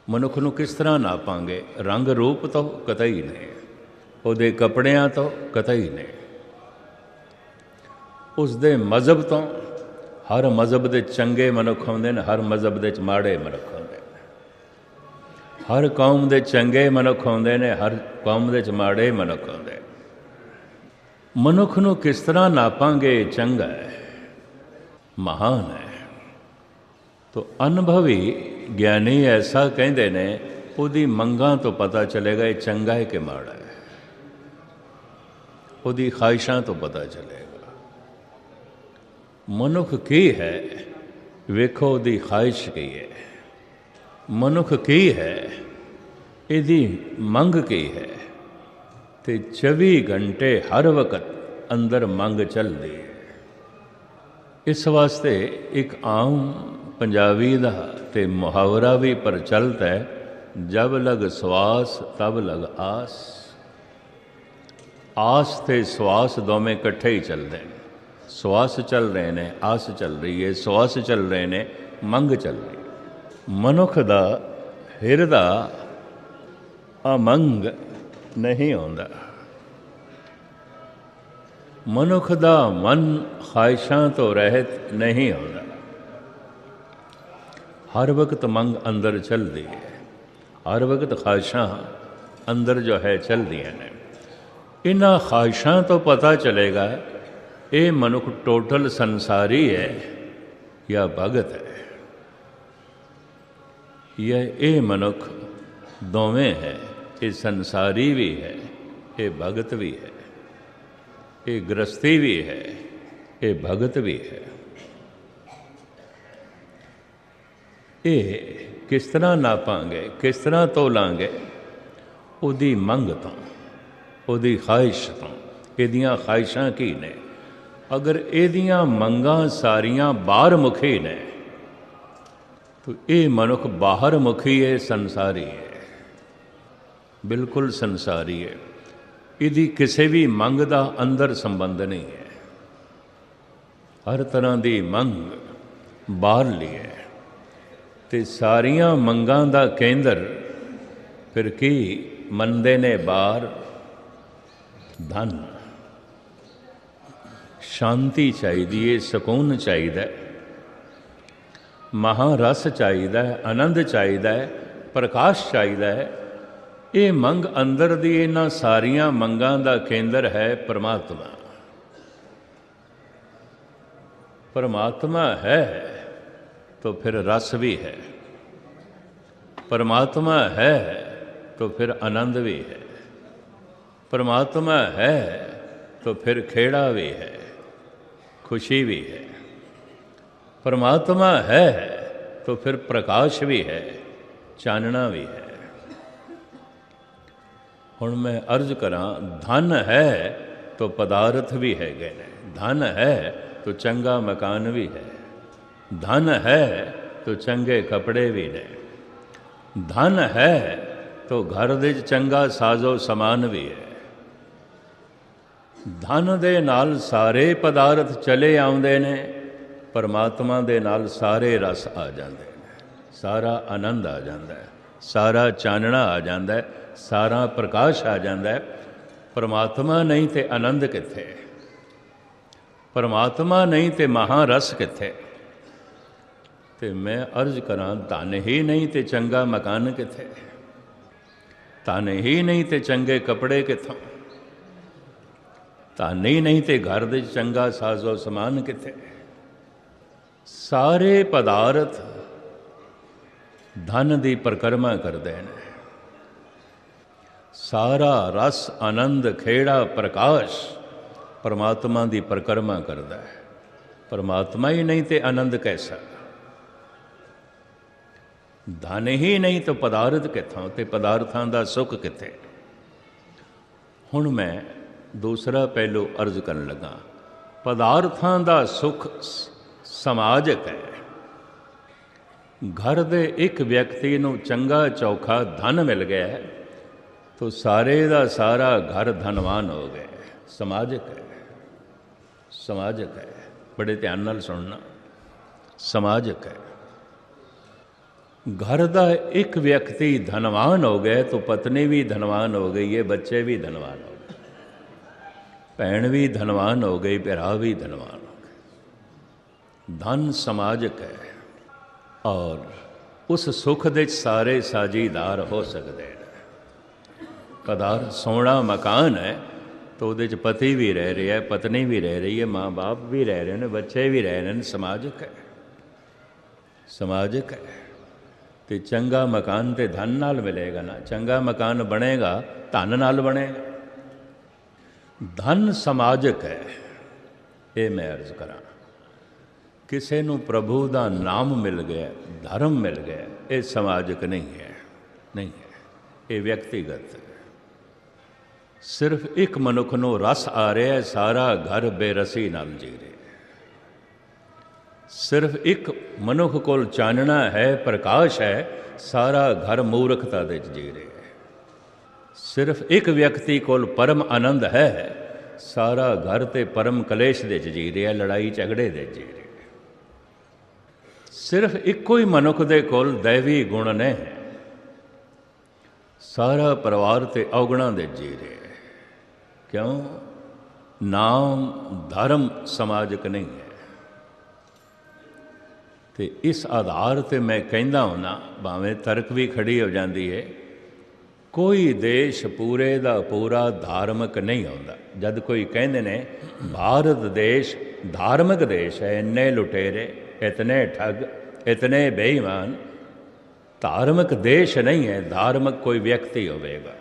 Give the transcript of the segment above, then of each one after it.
ਮਨੁੱਖ ਨੂੰ ਕਿਸ ਤਰ੍ਹਾਂ ਨਾਪਾਂਗੇ? ਰੰਗ ਰੂਪ ਤੋਂ ਕਤਈ ਨੇ, ਉਹਦੇ ਕੱਪੜਿਆਂ ਤੋਂ ਕਤਈ ਨੇ, ਉਸ ਦੇ ਮਜ਼ਹਬ ਤੋਂ। ਹਰ ਮਜ਼ਹਬ ਦੇ ਚੰਗੇ ਮਨੁੱਖ ਹੁੰਦੇ ਨੇ, ਹਰ ਮਜ਼ਹਬ ਦੇ ਮਾੜੇ ਮਨੁੱਖ ਹੁੰਦੇ ਨੇ। ਹਰ ਕੌਮ ਦੇ ਚੰਗੇ ਮਨੁੱਖ ਹੁੰਦੇ ਨੇ, ਹਰ ਕੌਮ ਦੇ ਮਾੜੇ ਮਨੁੱਖ ਹੁੰਦੇ। ਮਨੁੱਖ ਨੂੰ ਕਿਸ ਤਰ੍ਹਾਂ ਨਾਪਾਂਗੇ? ਚੰਗਾ ਹੈ, ਮਹਾਨ ਹੈ। ਤੋ ਅਨੁਭਵੀ ਗਿਆਨੀ ਐਸਾ ਕਹਿੰਦੇ ਨੇ, ਉਹਦੀ ਮੰਗਾਂ ਤੋਂ ਪਤਾ ਚਲੇਗਾ ਇਹ ਚੰਗਾ ਹੈ ਕਿ ਮਾੜਾ ਹੈ। ਉਹਦੀ ਖਾਹਿਸ਼ਾਂ ਤੋਂ ਪਤਾ ਚਲੇਗਾ ਮਨੁੱਖ ਕੀ ਹੈ। ਵੇਖੋ ਉਹਦੀ ਖਾਹਿਸ਼ ਕੀ ਹੈ, ਮਨੁੱਖ ਕੀ ਹੈ, ਇਹਦੀ ਮੰਗ ਕੀ ਹੈ। ਤੇ 24 ਘੰਟੇ ਹਰ ਵਕਤ ਅੰਦਰ ਮੰਗ ਚੱਲਦੀ ਹੈ। ਇਸ ਵਾਸਤੇ ਇੱਕ ਆਮ ਪੰਜਾਬੀ ਦਾ ਤੇ ਮੁਹਾਵਰਾ ਵੀ ਪ੍ਰਚਲਿਤ ਹੈ, ਜਬ ਲਗ ਸਵਾਸ ਤਬ ਲਗ ਆਸ। ਆਸ ਤੇ ਸਵਾਸ ਦੋਵੇਂ ਇਕੱਠੇ ਹੀ ਚੱਲਦੇ ਨੇ। ਸਵਾਸ ਚੱਲ ਰਹੇ ਨੇ, ਆਸ ਚੱਲ ਰਹੀ ਹੈ, ਸਵਾਸ ਚੱਲ ਰਹੇ ਨੇ, ਮੰਗ ਚੱਲ ਰਹੀ ਹੈ। ਮਨੁੱਖ ਦਾ ਹਿਰਦਾ ਅਮੰਗ ਨਹੀਂ ਆਉਂਦਾ। ਮਨੁੱਖ ਦਾ ਮਨ ਖਾਹਿਸ਼ਾਂ ਤੋਂ ਰਹਿਤ ਨਹੀਂ ਆਉਂਦਾ। ਹਰ ਵਕਤ ਮੰਗ ਅੰਦਰ ਚੱਲਦੀ ਹੈ, ਹਰ ਵਕਤ ਖਾਹਿਸ਼ਾਂ ਅੰਦਰ ਜੋ ਹੈ ਚੱਲਦੀਆਂ ਨੇ। ਇਹਨਾਂ ਖਾਹਿਸ਼ਾਂ ਤੋਂ ਪਤਾ ਚਲੇਗਾ ਇਹ ਮਨੁੱਖ ਟੋਟਲ ਸੰਸਾਰੀ ਹੈ ਜਾਂ ਭਗਤ ਹੈ, ਜਾਂ ਇਹ ਮਨੁੱਖ ਦੋਵੇਂ ਹੈ। ਇਹ ਸੰਸਾਰੀ ਵੀ ਹੈ, ਇਹ ਭਗਤ ਵੀ ਹੈ। ਇਹ ਗ੍ਰਸਤੀ ਵੀ ਹੈ, ਇਹ ਭਗਤ ਵੀ ਹੈ। ਇਹ ਕਿਸ ਤਰ੍ਹਾਂ ਨਾਪਾਂਗੇ, ਕਿਸ ਤਰ੍ਹਾਂ ਤੋਲਾਂਗੇ? ਉਹਦੀ ਮੰਗ ਤੋਂ, ਉਹਦੀ ਖਾਹਿਸ਼ ਤੋਂ। ਇਹਦੀਆਂ ਖਾਹਿਸ਼ਾਂ ਕੀ ਨੇ? ਅਗਰ ਇਹਦੀਆਂ ਮੰਗਾਂ ਸਾਰੀਆਂ ਬਾਹਰ ਮੁਖੀ ਨੇ ਤਾਂ ਇਹ ਮਨੁੱਖ ਬਾਹਰ ਮੁਖੀ ਹੈ, ਸੰਸਾਰੀ ਹੈ, ਬਿਲਕੁਲ ਸੰਸਾਰੀ ਹੈ। ਇਹਦੀ ਕਿਸੇ ਵੀ ਮੰਗ ਦਾ ਅੰਦਰ ਸੰਬੰਧ ਨਹੀਂ ਹੈ। ਹਰ ਤਰ੍ਹਾਂ ਦੀ ਮੰਗ ਬਾਹਰਲੀ ਹੈ। ਤੇ ਸਾਰੀਆਂ ਮੰਗਾਂ ਦਾ ਕੇਂਦਰ ਫਿਰ ਕੀ ਮੰਨਦੇ ਨੇ? ਬਾਹਰ ਧਨ। ਸ਼ਾਂਤੀ ਚਾਹੀਦੀ ਹੈ, ਸਕੂਨ ਚਾਹੀਦਾ, ਮਹਾਰਸ ਚਾਹੀਦਾ ਹੈ, ਆਨੰਦ ਚਾਹੀਦਾ ਹੈ, ਪ੍ਰਕਾਸ਼ ਚਾਹੀਦਾ ਹੈ। ਇਹ ਮੰਗ ਅੰਦਰ ਦੀ ਇਹਨਾਂ ਸਾਰੀਆਂ ਮੰਗਾਂ ਦਾ ਕੇਂਦਰ ਹੈ ਪਰਮਾਤਮਾ। ਪਰਮਾਤਮਾ ਹੈ तो फिर रस भी है, परमात्मा है तो फिर आनंद भी है, परमात्मा है तो फिर खेड़ा भी है, खुशी भी है, परमात्मा है तो फिर प्रकाश भी है, चानना भी है। हुण मैं अर्ज करा, धन है तो पदार्थ भी है गए ने, धन है तो चंगा मकान भी है, धन है तो चंगे कपड़े भी ने, धन है तो घर दे चंगा साजो समान भी है। धन दे नाल सारे पदार्थ चले आउंदे ने, परमात्मा दे नाल सारे रस आ जाते हैं, सारा आनंद आ जाता है, सारा चानना आ जाता है, सारा प्रकाश आ जाता है। परमात्मा नहीं तो आनंद कित्थे? परमात्मा नहीं तो महारस कित्थे? तो मैं अर्ज करा, धन ही नहीं तो चंगा मकान कित्थे? धन ही नहीं तो चंगे कपड़े कित्थों? धन ही नहीं तो घर दे चंगा साजो समान कित्थे? सारे पदार्थ धन की परिक्रमा करते हैं। सारा रस आनंद खेड़ा प्रकाश परमात्मा की परिक्रमा करता है। परमात्मा ही नहीं तो आनंद कैसा? धन ही नहीं तो पदार्थ कित्थों? ते पदार्थां दा सुख कित्थे? हुण मैं दूसरा पहलू अर्ज करन लगा। पदार्थां दा सुख समाजिक है। घर दे एक व्यक्ति नूं चंगा चौखा धन मिल गया है तो सारे दा सारा घर धनवान हो गए। समाजिक है, समाजिक है। बड़े ध्यान नाल सुनना, समाजिक है। घर का एक व्यक्ति धनवान हो गया तो पत्नी भी धनवान हो गई है, बच्चे भी धनवान हो गए, भैन भी धनवान हो गई, भरा भी धनवान हो गए। धन समाजक है और उस सुख दे सारे साझीदार हो सकते हैं। पदार्थ सोना मकान है तो वो पति भी रह रहा है, पत्नी भी रह रही है, माँ बाप भी रह रहे हैं, बच्चे भी रह रहे हैं। समाजक है, समाजक है। तो चंगा मकान तो धन नाल मिलेगा ना, चंगा मकान बनेगा धन नाल बनेगा। धन समाजक है। ये मैं अर्ज करा, किसी नूं प्रभु का नाम मिल गया, धर्म मिल गया, ये समाजक नहीं है, नहीं है, ये व्यक्तिगत है। सिर्फ एक मनुख नूं रस आ रहा है, सारा घर बेरसी नाल जी रहा है। सिर्फ एक मनुख कोल चानना है, प्रकाश है, सारा घर मूर्खता दे जी रहा है। सिर्फ एक व्यक्ति कोल परम आनंद है, सारा घर ते परम कलेश दे जी रहा है, लड़ाई झगड़े दे जी रहा है। सिर्फ एको ही मनुख दे कोल दैवी गुण ने, सारा परिवार ते अवगुणा दे जी रहा है। क्यों? नाम धर्म समाजक नहीं है। तो इस आधार पर मैं कहता होना, भावें तर्क भी खड़ी हो जाती है, कोई देश पूरे का पूरा धार्मिक नहीं होता। जब कोई कहते ने भारत देश धार्मिक देश है, इन्ने लुटेरे, इतने ठग, इतने बेईमान, धार्मिक देश नहीं है। धार्मिक कोई व्यक्ति होवेगा,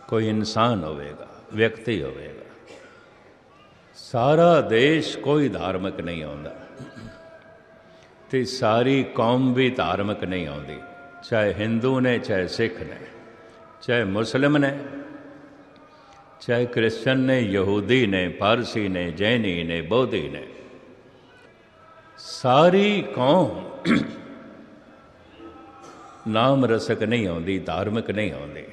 कोई इंसान होवेगा, व्यक्ति होवेगा। सारा देश कोई धार्मिक नहीं होता, तो सारी कौम भी धार्मिक नहीं आती। चाहे हिंदू ने, चाहे सिख ने, चाहे मुस्लिम ने, चाहे क्रिश्चन ने, यहूदी ने, पारसी ने, जैनी ने, बौद्धि ने, सारी कौम नाम रसक नहीं आती, धार्मिक नहीं आती।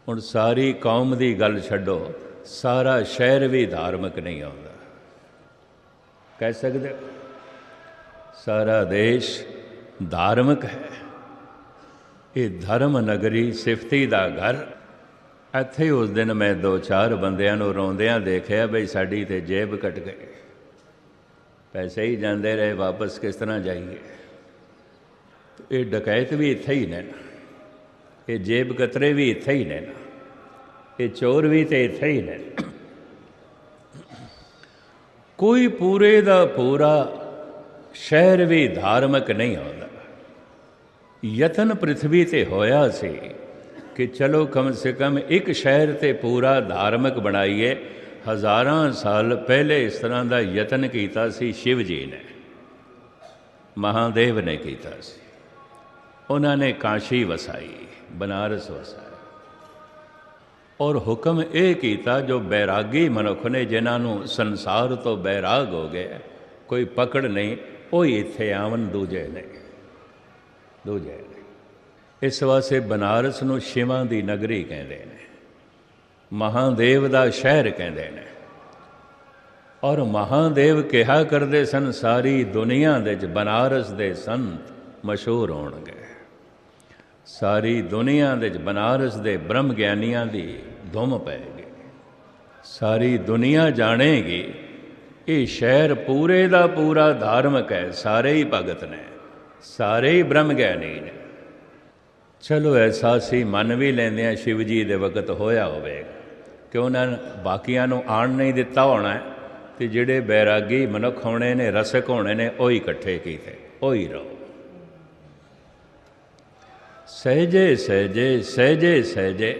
हुण सारी कौम की गल छड्डो, सारा शहर भी धार्मिक नहीं आता। कह सकते सारा देश धार्मिक है। ये धर्म नगरी सिफती का घर। इत्थे उस दिन मैं 2-4 बंदियां नूं रोंदियां देखिया, बई साडी ते जेब कट गई, पैसे ही जाते रहे, वापस किस तरह जाइए। ये डकैत भी इत्थे ही ने, ये जेब कतरे भी इत्थे ही ने, ये चोर भी तो इत्थे ही ने। कोई पूरे का पूरा शहर भी धार्मिक नहीं होता। यतन पृथ्वी ते होया सी कि चलो कम से कम एक शहर ते पूरा धार्मिक बनाइए। हज़ारां साल पहले इस तरह का यतन किया सी शिव जी ने, महादेव ने किया सी। उन्होंने काशी वसाई, बनारस वसाया, और हुक्म ये किया जो बैरागी मनुख ने, जिन्होंने संसार तो बैराग हो गए, कोई पकड़ नहीं, वो इत्थे आवन, दूजे ने, दूजे ने। इस वास्ते बनारस नूं शिवां दी नगरी कहते हैं, महादेव का शहर कहते हैं। और महादेव कहा करते सन, सारी दुनिया दे बनारस दे संत मशहूर होणगे। सारी दुनिया दे बनारस दे ब्रह्म ज्ञानियां दी धुम पैगी। सारी दुनिया जानेगी ये शहर पूरे का पूरा धार्मिक है, सारे ही भगत ने, सारे ही ब्रह्म ज्ञानी ने। चलो एहसासी मन भी लेंदे शिव जी दे वक्त होया होवेगा कि उन्होंने बाकियां नूं आण नहीं दिता होना है, तो जिहड़े बैरागी मनुख होने ने, रसक होने ने, वही इकट्ठे कीते, वही रहो। सहजे सहजे सहजे सहजे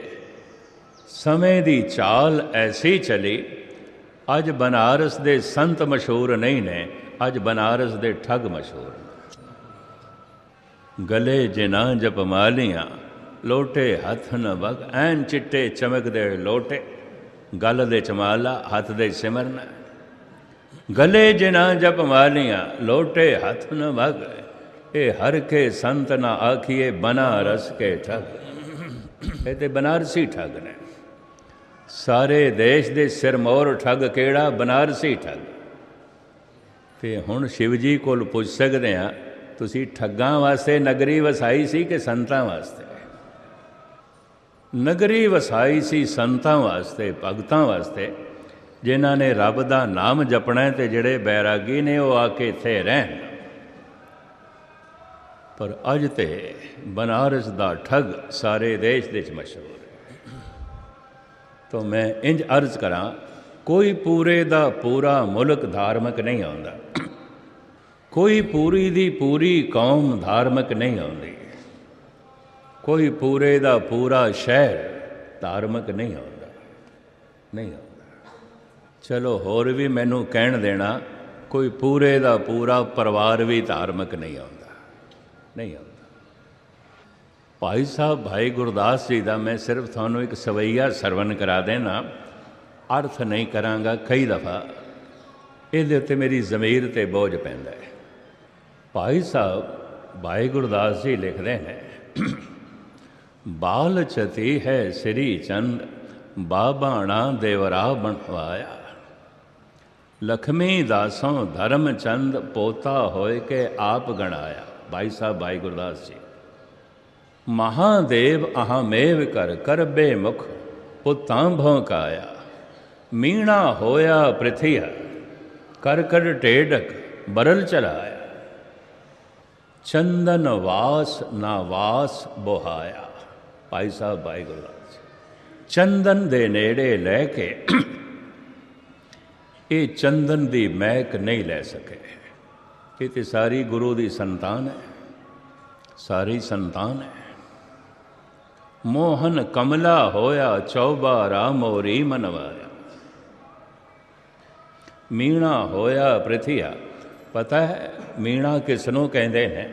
समय की चाल ऐसी चली। अज बनारस दे संत मशहूर नहीं ने, अज बनारस दे ठग मशहूर ने। गले जिना जप मालियां, लोटे हथ न वग, ऐन चिट्टे चमकदे लोटे, गल दे चमाला, हथ दे सिमरना। गले जिना जप मालियां, लोटे हथ न वग, ये हर के संत ना आखिए बनारस के ठग। ये तो बनारसी ठग ने। सारे देश दे सिरमौर ठग केड़ा? बनारसी ठग। तो हुण शिव जी कोल पुछ सकते हैं ਤੁਸੀਂ ਠੱਗਾਂ ਵਾਸਤੇ ਨਗਰੀ ਵਸਾਈ ਸੀ ਕਿ ਸੰਤਾਂ ਵਾਸਤੇ? ਨਗਰੀ ਵਸਾਈ ਸੀ ਸੰਤਾਂ ਵਾਸਤੇ, ਭਗਤਾਂ ਵਾਸਤੇ, ਜਿਨ੍ਹਾਂ ਨੇ ਰੱਬ ਦਾ ਨਾਮ ਜਪਣਾ ਤੇ ਜਿਹੜੇ ਬੈਰਾਗੀ ਨੇ ਉਹ ਆ ਕੇ ਇੱਥੇ ਰਹਿਣ। ਪਰ ਅੱਜ ਤੇ ਬਨਾਰਸ ਦਾ ਠੱਗ ਸਾਰੇ ਦੇਸ਼ ਦੇ ਵਿੱਚ ਮਸ਼ਹੂਰ ਹੈ। ਤਾਂ ਮੈਂ ਇੰਜ ਅਰਜ਼ ਕਰਾਂ, ਕੋਈ ਪੂਰੇ ਦਾ ਪੂਰਾ ਮੁਲਕ ਧਾਰਮਿਕ ਨਹੀਂ ਆਉਂਦਾ, ਕੋਈ ਪੂਰੀ ਦੀ ਪੂਰੀ ਕੌਮ ਧਾਰਮਿਕ ਨਹੀਂ ਆਉਂਦੀ, ਕੋਈ ਪੂਰੇ ਦਾ ਪੂਰਾ ਸ਼ਹਿਰ ਧਾਰਮਿਕ ਨਹੀਂ ਆਉਂਦਾ, ਨਹੀਂ ਆਉਂਦਾ। ਚਲੋ ਹੋਰ ਵੀ ਮੈਨੂੰ ਕਹਿਣ ਦੇਣਾ, ਕੋਈ ਪੂਰੇ ਦਾ ਪੂਰਾ ਪਰਿਵਾਰ ਵੀ ਧਾਰਮਿਕ ਨਹੀਂ ਆਉਂਦਾ, ਨਹੀਂ ਆਉਂਦਾ। ਭਾਈ ਸਾਹਿਬ ਭਾਈ ਗੁਰਦਾਸ ਜੀ ਦਾ ਮੈਂ ਸਿਰਫ ਤੁਹਾਨੂੰ ਇੱਕ ਸਵਈਆ ਸਰਵਨ ਕਰਾ ਦੇਣਾ, ਅਰਥ ਨਹੀਂ ਕਰਾਂਗਾ। ਕਈ ਦਫਾ ਇਹਦੇ ਉੱਤੇ ਮੇਰੀ ਜ਼ਮੀਰ 'ਤੇ ਬੋਝ ਪੈਂਦਾ ਹੈ। ਭਾਈ ਸਾਹਿਬ ਭਾਈ ਗੁਰਦਾਸ ਜੀ ਲਿਖਦੇ ਨੇ, ਬਾਲ ਚਤੀ ਹੈ ਸ੍ਰੀ ਚੰਦ ਬਾਬਾਣਾ ਦੇਵਰਾ ਬਣਵਾਇਆ, ਲਖਮੀ ਦਾਸੋਂ ਧਰਮ ਚੰਦ ਪੋਤਾ ਹੋਏ ਕੇ ਆਪ ਗਣਾਇਆ। ਭਾਈ ਸਾਹਿਬ ਭਾਈ ਗੁਰਦਾਸ ਜੀ, ਮਹਾਦੇਵ ਅਹਮੇਵ ਕਰ ਕਰਬੇ ਮੁਖ ਪੁੱਤਾਂ ਭੌਂਕਾਇਆ, ਮੀਣਾ ਹੋਇਆ ਪ੍ਰਿਥਿਆ ਕਰ ਕਰ ਢੇਡਕ ਬਰਲ ਚਲਾਇਆ, ਚੰਦਨ ਵਾਸ ਨਾ ਵਾਸ ਬੋਹਾਇਆ। ਭਾਈ ਸਾਹਿਬ ਭਾਈ ਗੁਰਦਾਸ ਜੀ, ਚੰਦਨ ਦੇ ਨੇੜੇ ਲੈ ਕੇ ਇਹ ਚੰਦਨ ਦੀ ਮਹਿਕ ਨਹੀਂ ਲੈ ਸਕੇ। ਇਹ ਤੇ ਸਾਰੀ ਗੁਰੂ ਦੀ ਸੰਤਾਨ ਹੈ, ਸਾਰੀ ਸੰਤਾਨ ਹੈ। ਮੋਹਨ ਕਮਲਾ ਹੋਇਆ ਚੌਬਾਰਾ ਮੋਰੀ ਮਨਵਾਇਆ, ਮੀਣਾ ਹੋਇਆ ਪ੍ਰਿਥਿਆ। ਪਤਾ ਹੈ ਮੀਣਾ ਕਿਸ ਨੂੰ ਕਹਿੰਦੇ ਨੇ?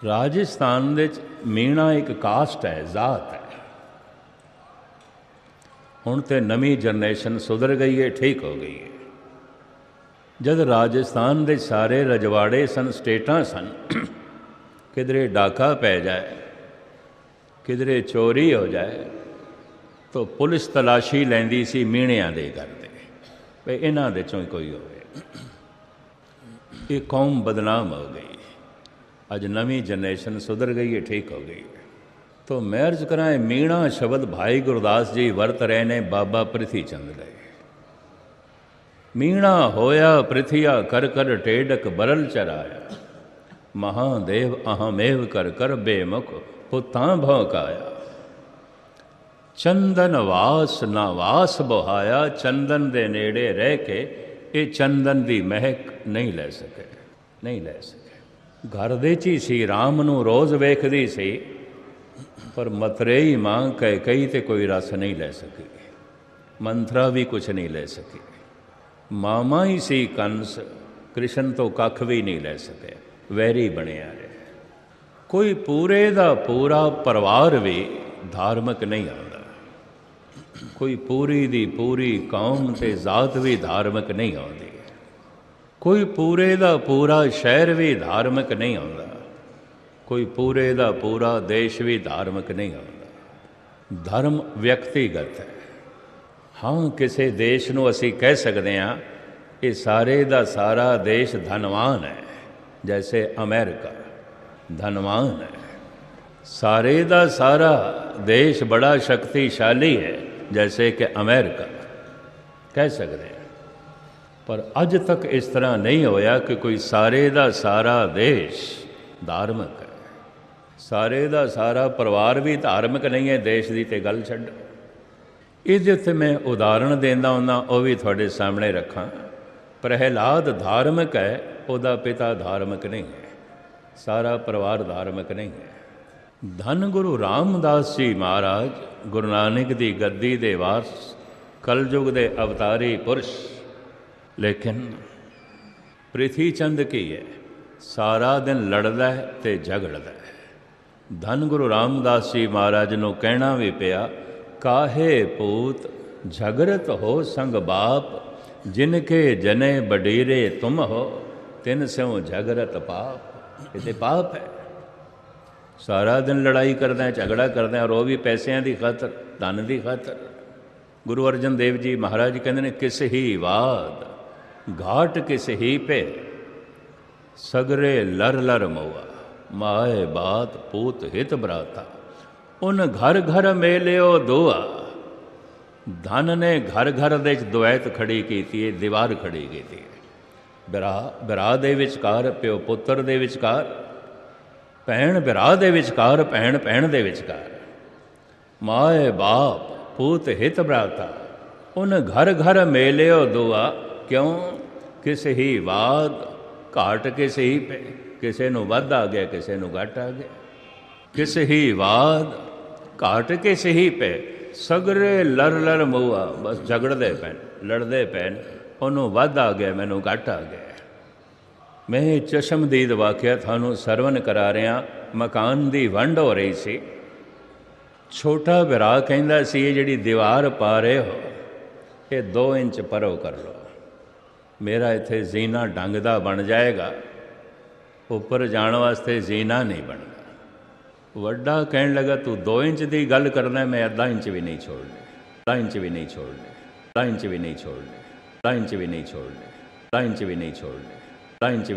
ਰਾਜਸਥਾਨ ਦੇ ਵਿੱਚ ਮੀਣਾ ਇੱਕ ਕਾਸਟ ਹੈ, ਜ਼ਾਤ ਹੈ। ਹੁਣ ਤੇ ਨਵੀਂ ਜਨਰੇਸ਼ਨ ਸੁਧਰ ਗਈ ਹੈ, ਠੀਕ ਹੋ ਗਈ ਹੈ। ਜਦ ਰਾਜਸਥਾਨ ਦੇ ਸਾਰੇ ਰਜਵਾੜੇ ਸਨ, ਸਟੇਟਾਂ ਸਨ, ਕਿਧਰੇ ਡਾਕਾ ਪੈ ਜਾਏ, ਕਿਧਰੇ ਚੋਰੀ ਹੋ ਜਾਏ, ਤਾਂ ਪੁਲਿਸ ਤਲਾਸ਼ੀ ਲੈਂਦੀ ਸੀ ਮੀਣਿਆਂ ਦੇ ਘਰ ਦੇ, ਵੀ ਇਹਨਾਂ ਦੇ ਚੋਂ ਕੋਈ ਹੋਵੇ। ਇਹ ਕੌਮ ਬਦਨਾਮ ਹੋ ਗਈ। ਅੱਜ ਨਵੀਂ ਜਨਰੇਸ਼ਨ ਸੁਧਰ ਗਈ ਹੈ, ਠੀਕ ਹੋ ਗਈ ਹੈ। तो मैं अर्ज करा, मीणा शब्द भाई गुरदास जी वरत रहे ने बाबा प्रिथी चंद रहे। मीणा होया पृथिया कर कर टेडक बरल चराया, महादेव अहमेव कर कर बेमुख पुतां भौंकाया, चंदन वास ना वास बुहाया। चंदन दे नेड़े रह के ये चंदन दी महक नहीं ले सके, नहीं ले सके। घर दे ची सी राम नूं रोज़ वेखदी सी, पर मतरेई मां कह कई ते कोई रस नहीं ले सकी, मंथरा भी कुछ नहीं ले सकी। मामा ही सी कंस, कृष्ण तो कख भी नहीं ले सके, वैरी बनिया रहे। कोई पूरे दा पूरा परिवार भी धार्मिक नहीं आता, कोई पूरी दी पूरी कौम ते जात भी धार्मिक नहीं आती, कोई पूरे दा पूरा शहर भी धार्मिक नहीं आता, कोई पूरे दा पूरा देश भी धार्मिक नहीं होता। धर्म व्यक्तिगत है। हाँ, किसी देश नूं असीं कह सकते हैं ये सारे दा सारा देश धनवान है, जैसे अमेरिका धनवान है। सारे दा सारा देश बड़ा शक्तिशाली है, जैसे कि अमेरिका कह सकते हैं। पर अज तक इस तरह नहीं होया कि कोई सारे दा सारा देश धार्मिक है, सारे दा सारा परिवार भी धार्मिक नहीं है। देश की तो गल छड्डो, इहदे उत्ते मैं उदाहरण देंदा हुंदा, वो भी तुहाडे सामने रखां। प्रहलाद धार्मिक है, उहदा पिता धार्मिक नहीं है, सारा परिवार धार्मिक नहीं है। धन गुरु रामदास जी महाराज गुरु नानक दी गद्दी दे वारस, कलयुग दे अवतारी पुरुष, लेकिन प्रिथी चंद की है, सारा दिन लड़दा है ते झगड़दा है। धन गुरु रामदास जी महाराज नूं कहना भी पिया, काहे पूत झगड़त हो संग बाप, जिनके जने बडीरे तुम हो, तिन स्यों झगड़त पाप। ये पाप है। सारा दिन लड़ाई करदा है, झगड़ा करदा है, और वो भी पैसों की खातर, धन की खातर। गुरु अर्जन देव जी महाराज कहते हैं, किस ही वाद घाट किस ही पे, सगरे लर लर मऊआ, माए बात पूत हित भ्राता। उन घर घर मेलियो दुआ। धन ने घर घर ਦੇ ਦੁਐਤ ਖੜੀ ਕੀਤੀ ਹੈ, ਦੀਵਾਰ ਖੜੀ ਕੀਤੀ ਹੈ। ਭਰਾ ਦੇ ਵਿਚਕਾਰ, ਪਿਓ ਪੁੱਤਰ ਦੇ ਵਿਚਕਾਰ, ਭੈਣ ਭਰਾ ਦੇ ਵਿਚਕਾਰ, ਭੈਣ ਭੈਣ ਦੇ ਵਿਚਕਾਰ। ਮਾਏ ਬਾਪ ਪੂਤ ਹਿਤ ਭਰਾਤਾ। ਉਨ ਘਰ ਘਰ ਮੇਲਿਓ ਦੁਆ। ਕਿਉਂ? ਕਿਸੇ ਹੀ ਬਾਦ ਘਾਟ ਕਿਸੇ ਹੀ ਪੈ, ਕਿਸੇ ਨੂੰ ਵੱਧ ਆ ਗਿਆ, ਕਿਸੇ ਨੂੰ ਘੱਟ ਆ ਗਿਆ। ਕਿਸੇ ਹੀ ਬਾਦ ਘਾਟ ਕਿਸੇ ਹੀ ਪੈ, ਸਗਰੇ ਲਰ ਲਰ ਮੂਆ। ਬਸ ਝਗੜਦੇ ਪੈਣ, ਲੜਦੇ ਪੈਣ। ਉਹਨੂੰ ਵੱਧ ਆ ਗਿਆ, ਮੈਨੂੰ ਘੱਟ ਆ ਗਿਆ। ਮੈਂ ਚਸ਼ਮਦੀਦ ਵਾਕਿਆ ਤੁਹਾਨੂੰ ਸਰਵਨ ਕਰਾ ਰਿਹਾ। ਮਕਾਨ ਦੀ ਵੰਡ ਹੋ ਰਹੀ ਸੀ। ਛੋਟਾ ਭਰਾ ਕਹਿੰਦਾ ਸੀ, ਇਹ ਜਿਹੜੀ ਦੀਵਾਰ ਪਾ ਰਹੇ ਹੋ ਇਹ 2 ਇੰਚ ਪਰੋ ਕਰ ਲਓ, ਮੇਰਾ ਇੱਥੇ ਜ਼ੀਨਾ ਢੰਗ ਦਾ ਬਣ ਜਾਏਗਾ, ਉੱਪਰ ਜਾਣ ਵਾਸਤੇ ਜ਼ੀਨਾ ਨਹੀਂ ਬਣਦਾ। ਵੱਡਾ ਕਹਿਣ ਲੱਗਾ, ਤੂੰ 2 ਇੰਚ ਦੀ ਗੱਲ ਕਰਨਾ, ਮੈਂ ਅੱਧਾ ਇੰਚ ਵੀ ਨਹੀਂ ਛੋੜਨੇ, ਅੱਧਾ ਇੰਚ ਵੀ ਨਹੀਂ ਛੋੜਨੇ, ਅੱਧਾ ਇੰਚ ਵੀ ਨਹੀਂ ਛੋੜਨੇ, ਅੱਧਾ ਇੰਚ ਵੀ ਨਹੀਂ ਛੋੜਨੇ, ਅੱਧਾ ਇੰਚ ਵੀ ਨਹੀਂ ਛੋੜਨੇ, ਅੱਧਾ ਇੰਚ